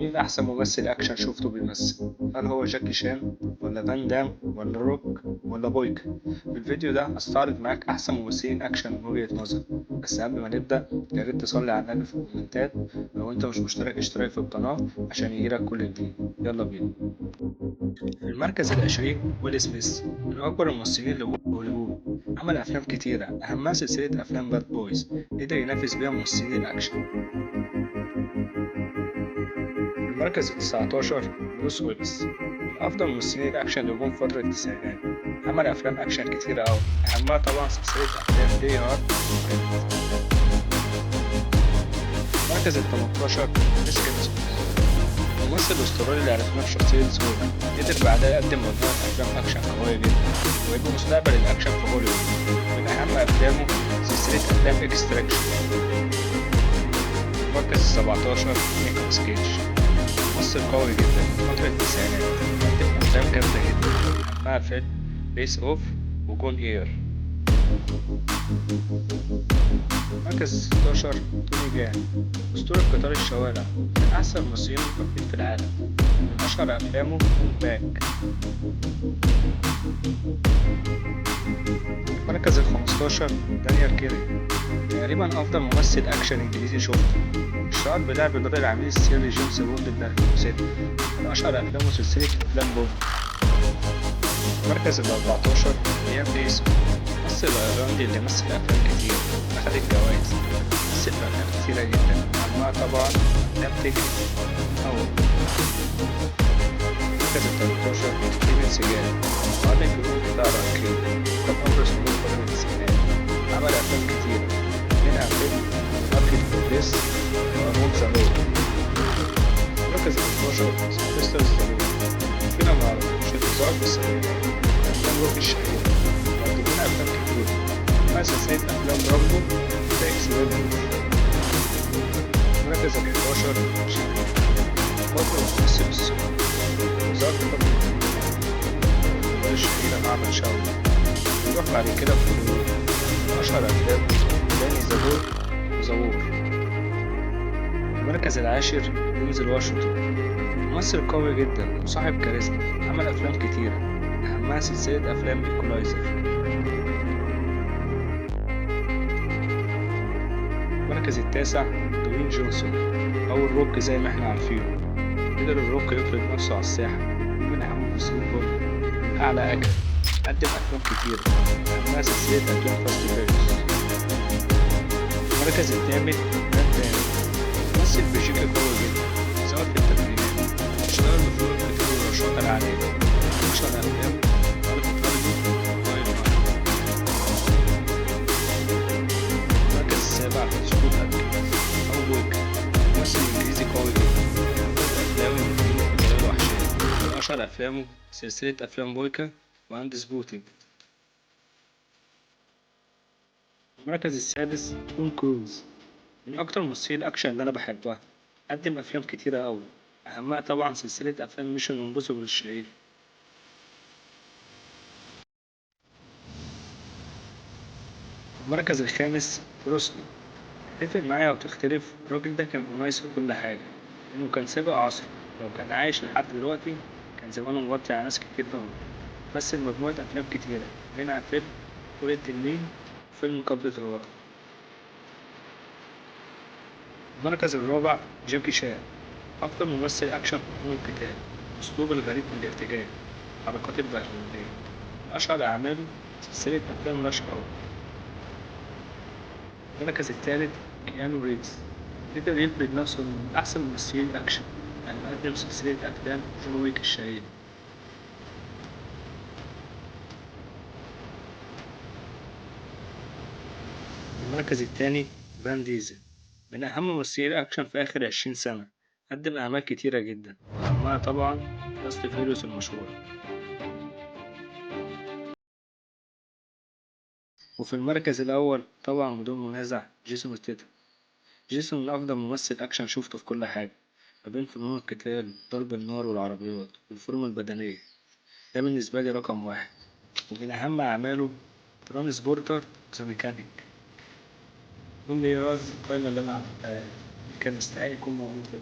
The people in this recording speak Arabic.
مين أحسن ممثل أكشن شفته بيمثل؟ هل هو جاكي شان ولا فان دام ولا روك ولا بويك؟ في الفيديو ده هستعرض معاك أحسن ممثلين أكشن من وجهة نظري، بس قبل ما نبدأ ياريت تصلي على النبي في الكومنتات. لو أنت مش مشترك اشترك في القناة عشان يجيلك كل جديد. يلا بينا. في المركز العشرين ويل سميث، من أكبر الممثلين اللي جوه هوليوود. عمل أفلام كتيرة أهمها سلسلة أفلام باد بويز، قدر ينافس بيها ممثلين الأكشن. في المركز التسعتاشر بروس ويلس، من أفضل ممثلين الأكشن اللي جم في فترة التسعينات. عمل أفلام أكشن كتيرة أوي، أهمها طبعا سلسلة أفلام دي هارد. المركز التمنتاشر كريس هيمسورث، الممثل الأسترالي اللي عرفناه بشخصية سولا، قدر بعدها يقدم مجموعة أفلام أكشن قوية جدا، ويبقى مستقبل الأكشن في هوليوود. من أهم أفلامه سلسلة أفلام إكستراكشن. المركز السبعتاشر نيكولاس كيج، ممثل قوي جدا في فترة التسعينات، قدم أفلام جامدة جدا أهمها فيلم فيس أوف وجون إير. المركز الستاشر توني جان، أسطورة قطار الشوارع، من أحسن الممثلين المخضرمين في العالم، من أشهر أفلامه باك. المركز الخمستاشر دانيال كيري، تقريبا أفضل ممثل أكشن إنجليزي شفته، اشتهر بلعب دور العميل السري جيمس بوند الدارك، من أشهر أفلامه سلسلة أفلام بوند. المركز الأربعتاشر ليام نيسون، الممثل الأيرلندي اللي مثل أفلام كتير أخد الجوايز، مثل في أفلام كتيرة جدا أهمها طبعا أفلام تيكن أو. المركز التلاتاشر ستيفن سيجال، مؤلف الفيلم بتاع رانكين، كان أبرز نجوم فترة التسعينات، عمل أفلام كتيرة منها فيلم ماركت بروجريس وأمون ذا لو. المركز الاتناشر سيلفستر ستالون، فينا معرفوش اللي ظهر في السبعينات، أفلام روكي الشهيرة، مقدم لنا أفلام كتير مع سلسلة أفلام رامبو ذا إكسبندبلز. المركز الحداشر شاكي، برضه ممثل السوري، ظهر في فترة الأدوار الشهيرة مع أحمد شوقي، ويروح بعد كده في هوليوود. أشهر أفلامه داني ذا دور وذا وور. المركز العاشر دينزل واشنطن، ممثل قوي جدا وصاحب كاريزما، عمل أفلام كتيرة أهمها سلسلة أفلام إيكولايزر. المركز التاسع دوين جونسون، أو الروك زي ما احنا عارفينه، قدر الروك يفرض نفسه على الساحة، من أهم الممثلين برضه، من أعلى أجل، قدم أفلام كتيرة أهمها سلسلة أفلام فاست فيريوس. المركز الثامن فان دام، ممثل بلجيكي قوي جدا، ظهر في الثمانينات، اشتهر بفيلم كتير ورشاقة العالية، أشهر أفلامه أرض وتايم. المركز السابع سكوت أدكنز أو بويك، ممثل إنجليزي قوي جدا، أفلامه فيلم قتال الوحشية، من أشهر أفلامه سلسلة أفلام بويكا وأندسبوتد. المركز السادس توم كروز، من أكتر ممثلين الأكشن اللي أنا بحبها، قدم أفلام كتيرة أوي أهمها طبعا سلسلة أفلام ميشن امبوسيبل الشهيرة. المركز الخامس بروسلي، تتفق معايا أو تختلف، الراجل ده كان مميز في كل حاجة، لأنه كان سابق عصره، لو كان عايش لحد دلوقتي كان زمانه مغطي على ناس كتير أوي، مثل مجموعة أفلام كتيرة منها فيلم طول التنين وفيلم قبضة الوقت. المركز الرابع جاكي شان، أكتر ممثل أكشن في فنون القتال، أسلوبه الغريب في الارتجال، حركات البهلوانية، من أشهر أعماله سلسلة أفلام راش أور. المركز الثالث كيانو ريفز، قدر يفرض نفسه من أحسن ممثلين الأكشن، يعني قدم سلسلة أفلام جون ويك الشهيرة. المركز الثاني فان ديزل، من أهم ممثلي الأكشن في آخر 20 سنة، قدم أعمال كتيرة جدا وأهمها طبعا فاست فيروس المشهورة. وفي المركز الأول طبعا بدون منازع جيسون ستيتم، جيسون من أفضل ممثل أكشن شوفته في كل حاجة، ما بين فنون القتال ضرب النار والعربيات والفورمة البدنية، ده بالنسبة لي رقم واحد. ومن أهم أعماله ترانسبورتر ذا ميكانيك، دول يراز القائمة اللي أنا عملتها، كان يستحق يكون موجود في